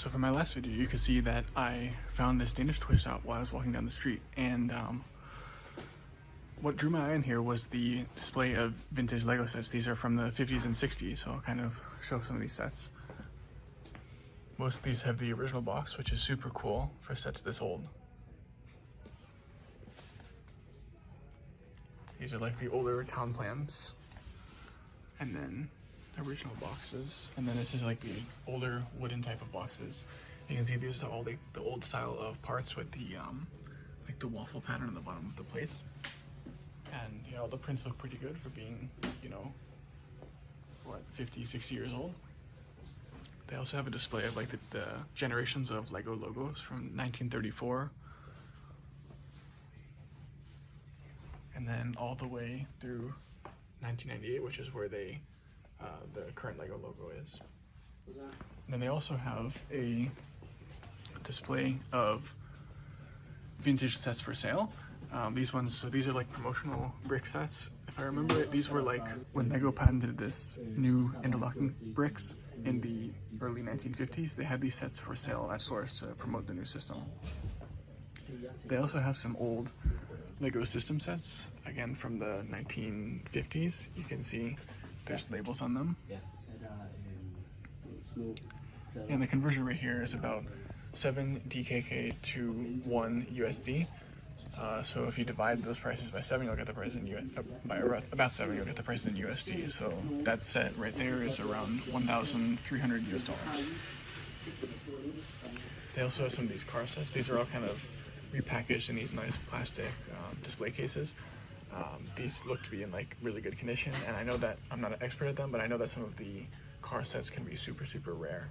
So from my last video, you could see that I found this Danish toy shop while I was walking down the street, and what drew my eye in here was the display of vintage Lego sets. These are from the 50s and 60s, so I'll kind of show some of these sets. Most of these have the original box, which is super cool for sets this old. These are like the older town plans, and then original boxes, and then this is like the older wooden type of boxes. You can see these are all the old style of parts with the like the waffle pattern on the bottom of the plates, and you know, the prints look pretty good for being, you know, what, 50-60 years old. They also have a display of like the generations of Lego logos from 1934 and then all the way through 1998, which is where they the current Lego logo is. And then they also have a display of vintage sets for sale. These ones, so these are like promotional brick sets. If I remember it, these were like when Lego patented this new interlocking bricks in the early 1950s. They had these sets for sale at stores to promote the new system. They also have some old Lego system sets, again from the 1950s. You can see there's labels on them. And the conversion rate here is about 7 DKK to 1 USD. So if you divide those prices by 7, you'll get the price in about 7, you'll get the price in USD. So that set right there is around 1,300 US dollars. They also have some of these car sets. These are all kind of repackaged in these nice plastic display cases. These look to be in like really good condition, and I know that I'm not an expert at them, but I know that some of the car sets can be super rare.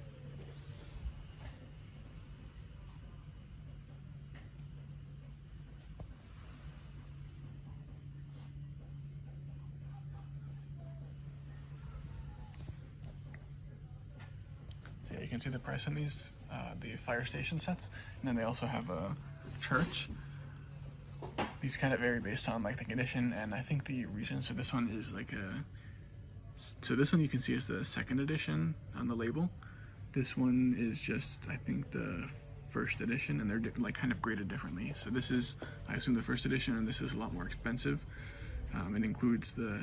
So yeah, you can see the price on these, the fire station sets, and then they also have a church. These kind of vary based on like the condition and I think the region. So this one is like so this one you can see is the second edition on the label. This one is just, I think, the first edition, and they're like kind of graded differently. So this is, I assume, the first edition, and this is a lot more expensive. It includes the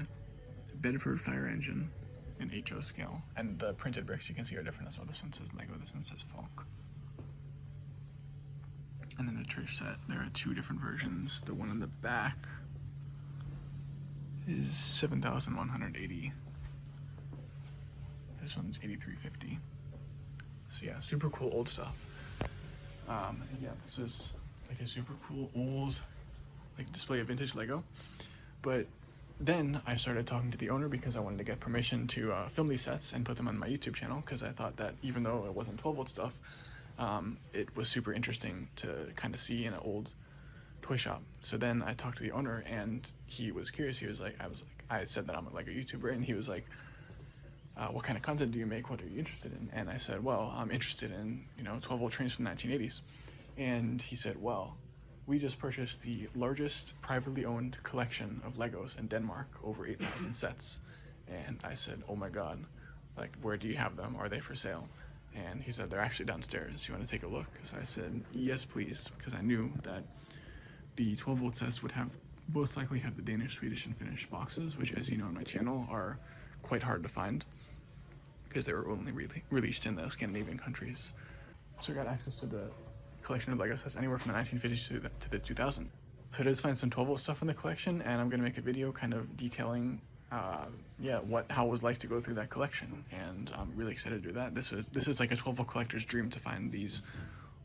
Bedford fire engine in HO scale, and the printed bricks you can see are different as well. This one says Lego, this one says Falk. And then the church set, there are 2 different versions. The one in the back is 7,180. This one's 8,350. So yeah, super cool old stuff. Yeah, this is like a super cool old like display of vintage Lego. But then I started talking to the owner because I wanted to get permission to film these sets and put them on my YouTube channel, because I thought that even though it wasn't 12-volt stuff, it was super interesting to kind of see in an old toy shop. So then I talked to the owner, and he was curious. He was like, I said that I'm like a YouTuber, and he was like, what kind of content do you make? What are you interested in? And I said, well, I'm interested in, you know, 12-volt trains from the 1980s. And he said, well, we just purchased the largest privately owned collection of Legos in Denmark, over 8,000 sets. And I said, oh my God, like, where do you have them? Are they for sale? And he said, they're actually downstairs. You want to take a look? So I said, yes, please, because I knew that the 12-volt sets would most likely have the Danish, Swedish, and Finnish boxes, which, as you know on my channel, are quite hard to find because they were only released in the Scandinavian countries. So I got access to the collection of Lego sets anywhere from the 1950s to the 2000s. So I did find some 12-volt stuff in the collection, and I'm going to make a video kind of detailing yeah, how it was like to go through that collection, and I'm really excited to do that. This is like a 12-volt collector's dream to find these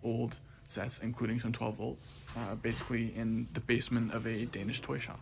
old sets, including some 12-volt, basically in the basement of a Danish toy shop.